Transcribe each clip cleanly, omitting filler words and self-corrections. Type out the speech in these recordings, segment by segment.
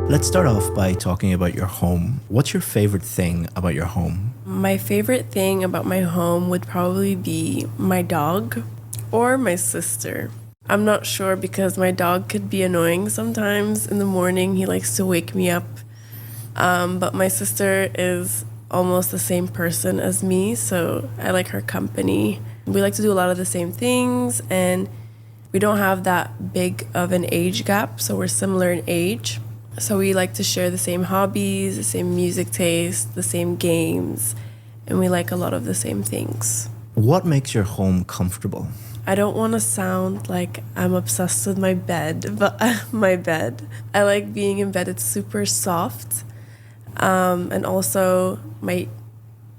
Let's start off by talking about your home. What's your favorite thing about your home? My favorite thing about my home would probably be my dog or my sister. I'm not sure because my dog could be annoying sometimes in the morning. He likes to wake me up. But my sister is almost the same person as me, so I like her company. We like to do a lot of the same things, and we don't have that big of an age gap, so we're similar in age. So we like to share the same hobbies, the same music taste, the same games, and we like a lot of the same things. What makes your home comfortable? I don't want to sound like I'm obsessed with my bed, but my bed. I like being in bed. It's super soft. And also my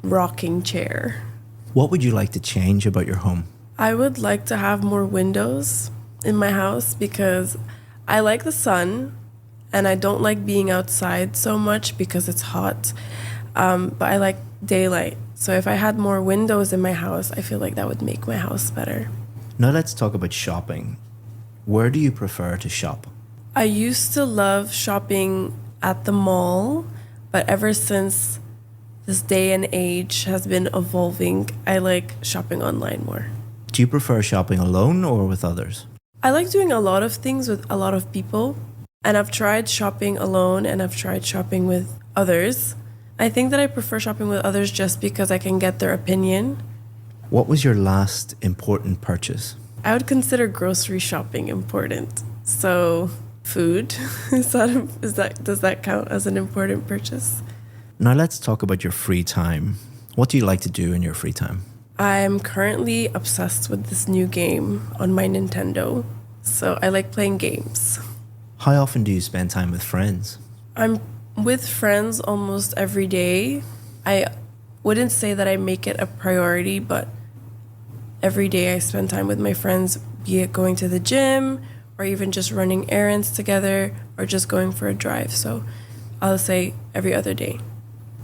rocking chair. What would you like to change about your home? I would like to have more windows in my house because I like the sun and I don't like being outside so much because it's hot. But I like daylight. So if I had more windows in my house, I feel like that would make my house better. Now let's talk about shopping. Where do you prefer to shop? I used to love shopping at the mall, but ever since this day and age has been evolving, I like shopping online more. Do you prefer shopping alone or with others? I like doing a lot of things with a lot of people, and I've tried shopping alone and I've tried shopping with others. I think that I prefer shopping with others just because I can get their opinion. What was your last important purchase? I would consider grocery shopping important. So, food, does that count as an important purchase? Now let's talk about your free time. What do you like to do in your free time? I'm currently obsessed with this new game on my Nintendo. So I like playing games. How often do you spend time with friends? I'm with friends almost every day. I wouldn't say that I make it a priority, but every day I spend time with my friends, be it going to the gym or even just running errands together or just going for a drive. So I'll say every other day.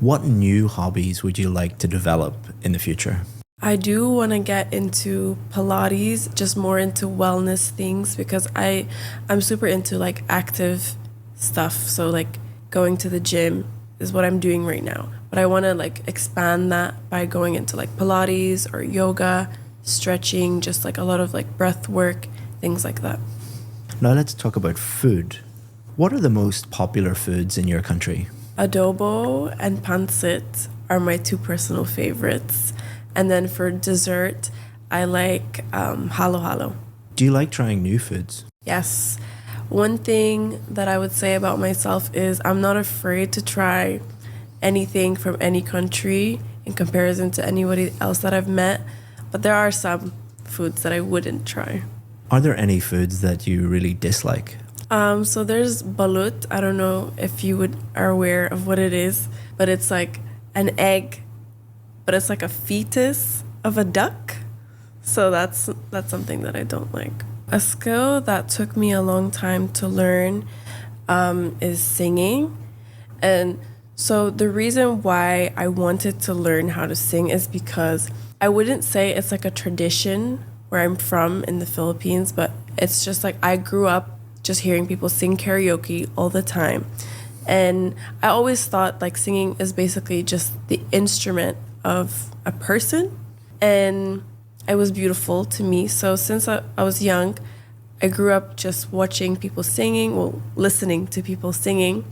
What new hobbies would you like to develop in the future? I do want to get into Pilates, just more into wellness things because I'm super into like active stuff. So like going to the gym is what I'm doing right now. But I want to like expand that by going into like Pilates or yoga, stretching, just like a lot of like breath work, things like that. Now let's talk about food. What are the most popular foods in your country? Adobo and pancit are my two personal favorites. And then for dessert, I like halo halo. Do you like trying new foods? Yes. One thing that I would say about myself is I'm not afraid to try anything from any country in comparison to anybody else that I've met. But there are some foods that I wouldn't try. Are there any foods that you really dislike? So there's balut. I don't know if you are aware of what it is, but it's like an egg, but it's like a fetus of a duck. So that's something that I don't like. A skill that took me a long time to learn is singing. And so the reason why I wanted to learn how to sing is because I wouldn't say it's like a tradition where I'm from in the Philippines, but it's just like I grew up just hearing people sing karaoke all the time. And I always thought like singing is basically just the instrument of a person. And it was beautiful to me. So since I was young, I grew up just watching people singing, well, listening to people singing.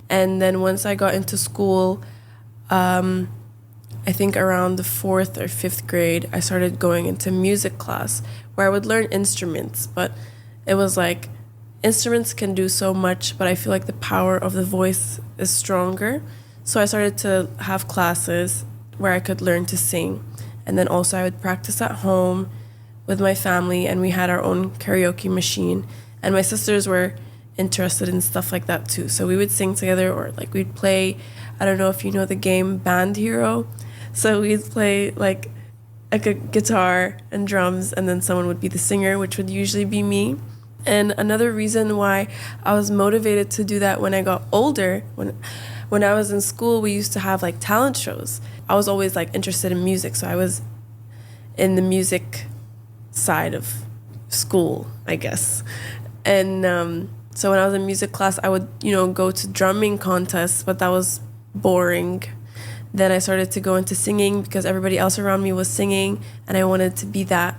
And then once I got into school, I think around the 4th or 5th grade, I started going into music class where I would learn instruments. But it was like, instruments can do so much, but I feel like the power of the voice is stronger. So I started to have classes where I could learn to sing. And then also I would practice at home with my family, and we had our own karaoke machine. And my sisters were interested in stuff like that too. So we would sing together, or like we'd play, I don't know if you know the game Band Hero. So we'd play like a guitar and drums, and then someone would be the singer, which would usually be me. And another reason why I was motivated to do that when I got older, when I was in school, we used to have like talent shows. I was always like interested in music, so I was in the music side of school, I guess. And So when I was in music class, I would, go to drumming contests, but that was boring. Then I started to go into singing because everybody else around me was singing and I wanted to be that.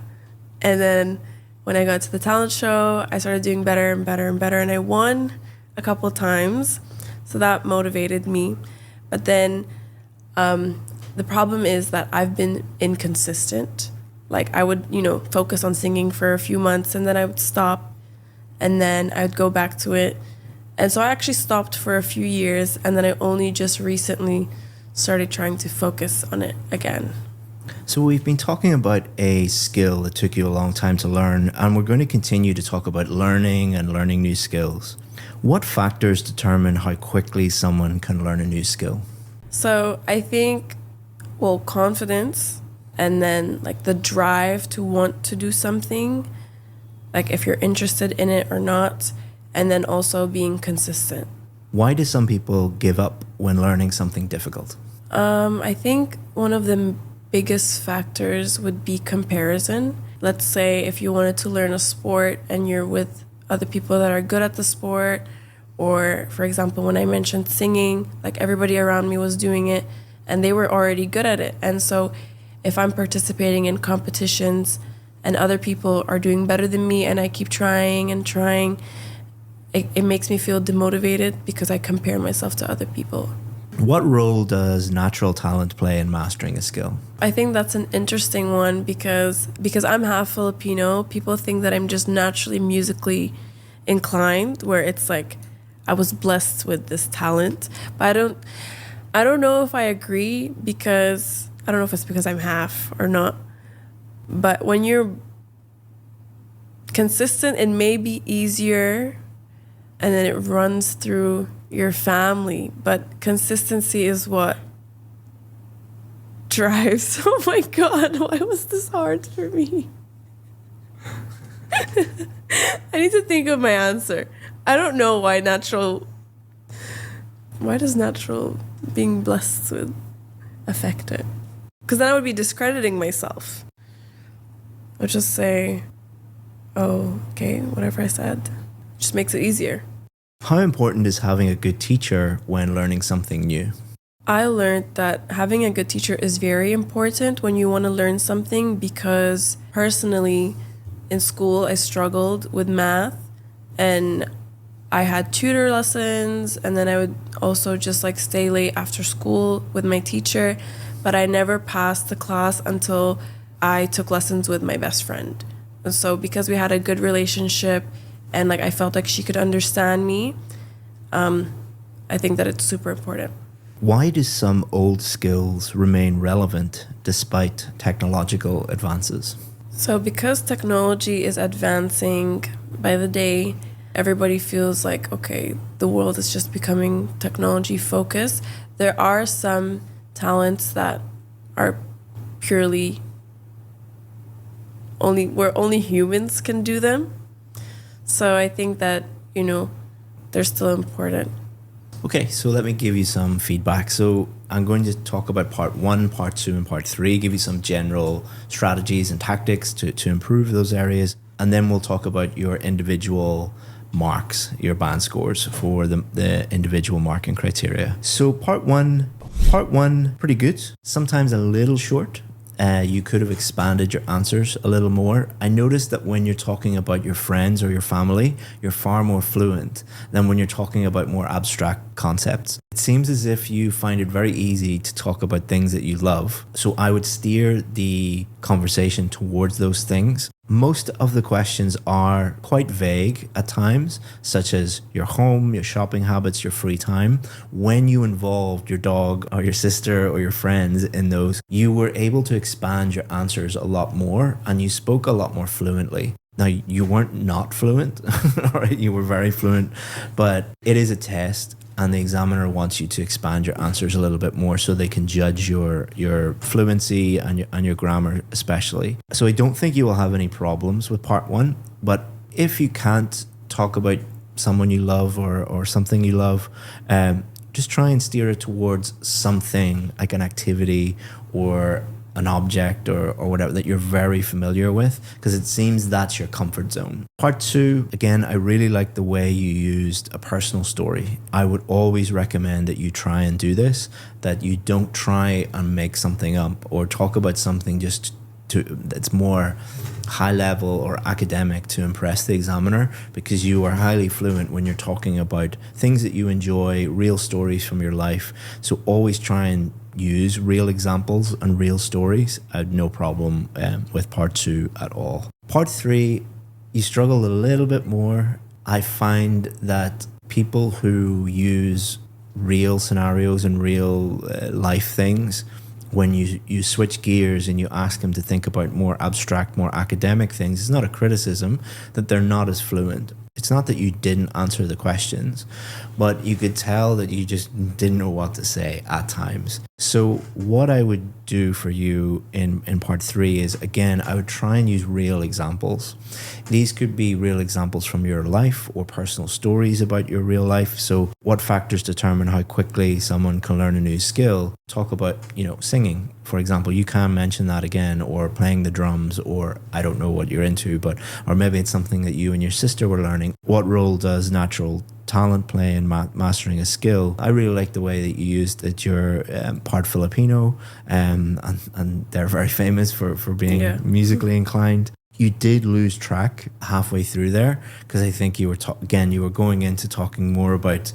And then when I got to the talent show, I started doing better and better and better, and I won a couple of times. So that motivated me. But then the problem is that I've been inconsistent. Like I would, focus on singing for a few months and then I would stop and then I would go back to it. And so I actually stopped for a few years and then I only just recently started trying to focus on it again. So we've been talking about a skill that took you a long time to learn, and we're going to continue to talk about learning and learning new skills. What factors determine how quickly someone can learn a new skill? So I think, confidence, and then like the drive to want to do something, like if you're interested in it or not, and then also being consistent. Why do some people give up when learning something difficult? I think one of the biggest factors would be comparison. Let's say if you wanted to learn a sport and you're with other people that are good at the sport, or for example, when I mentioned singing, like everybody around me was doing it and they were already good at it. And so if I'm participating in competitions and other people are doing better than me and I keep trying and trying, it makes me feel demotivated because I compare myself to other people. What role does natural talent play in mastering a skill? I think that's an interesting one because I'm half Filipino, people think that I'm just naturally musically inclined, where it's like I was blessed with this talent. But I don't know if I agree, because I don't know if it's because I'm half or not. But when you're consistent, it may be easier and then it runs through your family, but consistency is what drives. Oh my God, why was this hard for me? I need to think of my answer. I don't know why does natural being blessed with affect it? Because then I would be discrediting myself. I'll just say, oh, okay, whatever I said. Just makes it easier. How important is having a good teacher when learning something new? I learned that having a good teacher is very important when you want to learn something, because personally in school I struggled with math and I had tutor lessons, and then I would also just like stay late after school with my teacher, but I never passed the class until I took lessons with my best friend. And so because we had a good relationship and like I felt like she could understand me, I think that it's super important. Why do some old skills remain relevant despite technological advances? So because technology is advancing by the day, everybody feels like, okay, the world is just becoming technology focused. There are some talents that are purely where only humans can do them. So I think that, they're still important. Okay, so let me give you some feedback. So I'm going to talk about part 1, part 2, and part 3, give you some general strategies and tactics to improve those areas. And then we'll talk about your individual marks, your band scores for the individual marking criteria. So part one, pretty good. Sometimes a little short. You could have expanded your answers a little more. I noticed that when you're talking about your friends or your family, you're far more fluent than when you're talking about more abstract concepts. It seems as if you find it very easy to talk about things that you love. So I would steer the conversation towards those things. Most of the questions are quite vague at times, such as your home, your shopping habits, your free time. When you involved your dog or your sister or your friends in those, you were able to expand your answers a lot more and you spoke a lot more fluently. Now, you weren't not fluent, right? You were very fluent, but it is a test. And the examiner wants you to expand your answers a little bit more so they can judge your fluency and your grammar especially. So I don't think you will have any problems with part 1, but if you can't talk about someone you love or something you love, just try and steer it towards something like an activity or an object or whatever that you're very familiar with, because it seems that's your comfort zone. Part 2, again, I really like the way you used a personal story. I would always recommend that you try and do this, that you don't try and make something up or talk about something just that's more high level or academic to impress the examiner, because you are highly fluent when you're talking about things that you enjoy, real stories from your life. So always try and use real examples and real stories. I had no problem with part 2 at all. Part 3, you struggle a little bit more. I find that people who use real scenarios and real life things, when you switch gears and you ask them to think about more abstract, more academic things, it's not a criticism that they're not as fluent. It's not that you didn't answer the questions, but you could tell that you just didn't know what to say at times. So what I would do for you in part 3 is, again, I would try and use real examples. These could be real examples from your life or personal stories about your real life. So what factors determine how quickly someone can learn a new skill? Talk about, singing, for example. You can mention that again, or playing the drums, or I don't know what you're into, or maybe it's something that you and your sister were learning. What role does natural talent play in mastering a skill? I really like the way that you used that you're part Filipino, and they're very famous for being musically inclined. You did lose track halfway through there, because I think you were you were going into talking more about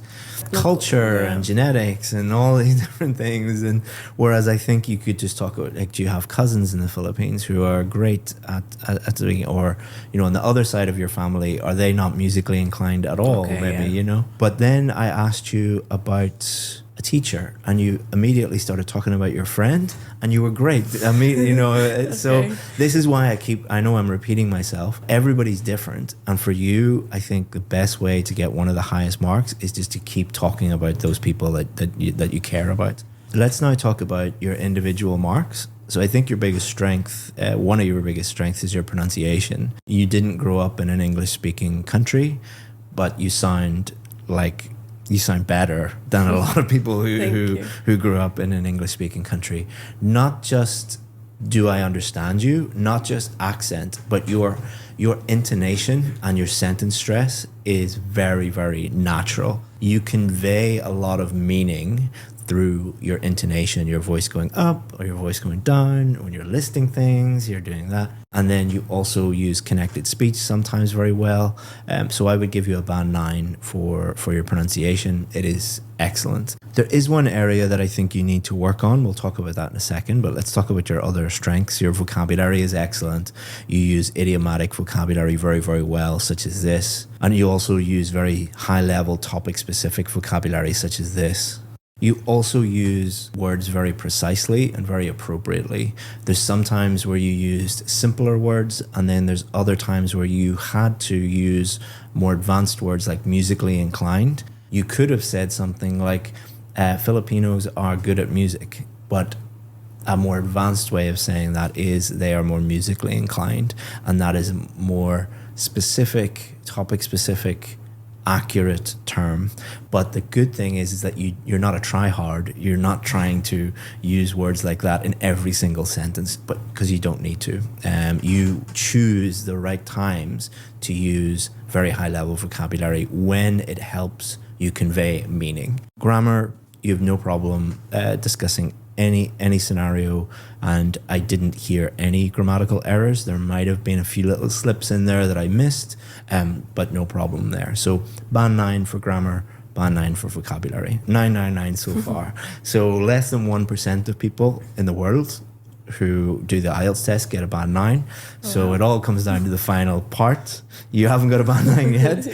culture and genetics and all these different things, and whereas I think you could just talk about, like, do you have cousins in the Philippines who are great at doing, or on the other side of your family, are they not musically inclined at all? But then I asked you about a teacher, and you immediately started talking about your friend, and you were great. I mean, so this is why I know I'm repeating myself. Everybody's different, and for you, I think the best way to get one of the highest marks is just to keep talking about those people that you care about. Let's now talk about your individual marks. So I think your biggest strength, one of your biggest strengths, is your pronunciation. You didn't grow up in an English-speaking country, but you sound better than a lot of people who grew up in an English-speaking country. Not just do I understand you, not just accent, but your intonation and your sentence stress is very, very natural. You convey a lot of meaning through your intonation, your voice going up or your voice going down. When you're listing things, you're doing that. And then you also use connected speech sometimes very well. So I would give you a band 9 for your pronunciation. It is excellent. There is one area that I think you need to work on. We'll talk about that in a second, but let's talk about your other strengths. Your vocabulary is excellent. You use idiomatic vocabulary very, very well, such as this. And you also use very high-level topic-specific vocabulary, such as this. You also use words very precisely and very appropriately. There's some times where you used simpler words, and then there's other times where you had to use more advanced words like musically inclined. You could have said something like, Filipinos are good at music, but a more advanced way of saying that is they are more musically inclined, and that is a more specific, topic-specific, accurate term. But the good thing is that you're not a try-hard. You're not trying to use words like that in every single sentence, but because you don't need to. You choose the right times to use very high-level vocabulary when it helps you convey meaning. Grammar, you have no problem discussing any scenario, and I didn't hear any grammatical errors. There might have been a few little slips in there that I missed, but no problem there. So band 9 for grammar, band 9 for vocabulary. 999 so far. So less than 1% of people in the world who do the IELTS test get a band 9. So it all comes down to the final part. You haven't got a band 9 yet.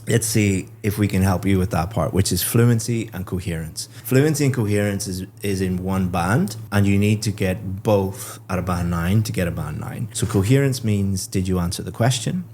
Let's see if we can help you with that part, which is fluency and coherence. Fluency and coherence is in one band, and you need to get both at a band 9 to get a band 9. So coherence means, did you answer the question?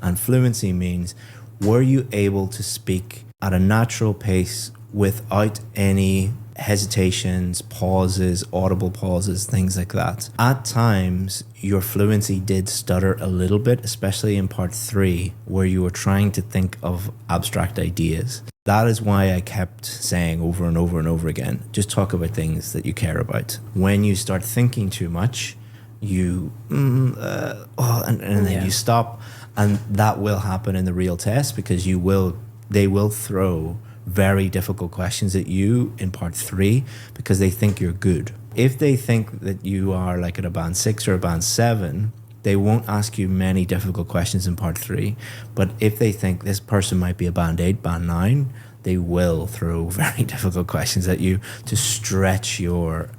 And fluency means, were you able to speak at a natural pace without any hesitations, pauses, audible pauses, things like that. At times, your fluency did stutter a little bit, especially in part 3, where you were trying to think of abstract ideas. That is why I kept saying over and over and over again, just talk about things that you care about. When you start thinking too much, you, and then you stop. And that will happen in the real test, because they will throw very difficult questions at you in part 3 because they think you're good. If they think that you are like at a band 6 or a band 7, they won't ask you many difficult questions in part 3. But if they think this person might be a band 8, band 9, they will throw very difficult questions at you to stretch your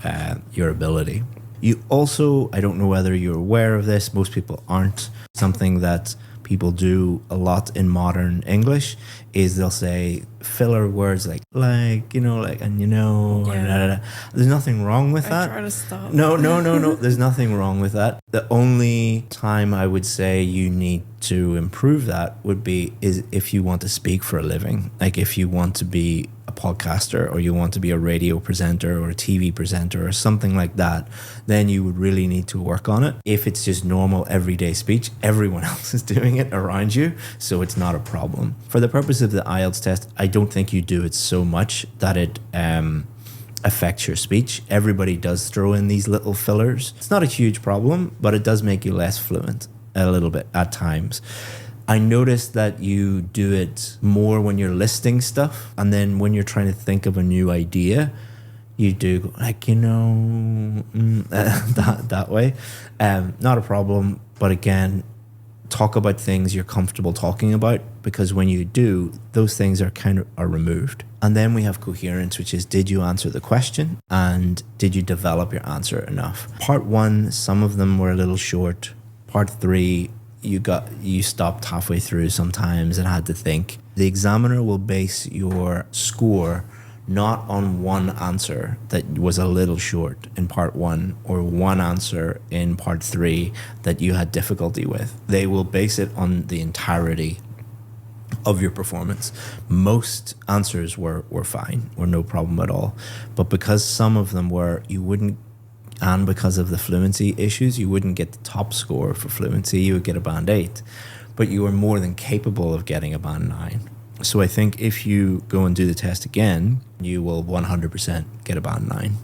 ability. You also, I don't know whether you're aware of this, most people aren't, something that people do a lot in modern English is they'll say filler words like, and There's nothing wrong with that. I try to stop. No. There's nothing wrong with that. The only time I would say you need to improve that is if you want to speak for a living. Like if you want to be a podcaster, or you want to be a radio presenter or a TV presenter or something like that, then you would really need to work on it. If it's just normal everyday speech, everyone else is doing it around you, so it's not a problem. For the purpose of the IELTS test, I don't think you do it so much that it affects your speech. Everybody does throw in these little fillers. It's not a huge problem, but it does make you less fluent a little bit at times. I noticed that you do it more when you're listing stuff, and then when you're trying to think of a new idea, you do that way. Not a problem, but again, talk about things you're comfortable talking about, because when you do, those things are removed. And then we have coherence, which is, did you answer the question, and did you develop your answer enough? Part 1, some of them were a little short. Part 3, you stopped halfway through sometimes and had to think. The examiner will base your score not on one answer that was a little short in part 1 or one answer in part 3 that you had difficulty with. They will base it on the entirety of your performance. Most answers were fine, were no problem at all. But because some of them were, and because of the fluency issues, you wouldn't get the top score for fluency, you would get a band 8. But you were more than capable of getting a band 9. So I think if you go and do the test again, you will 100% get a band 9.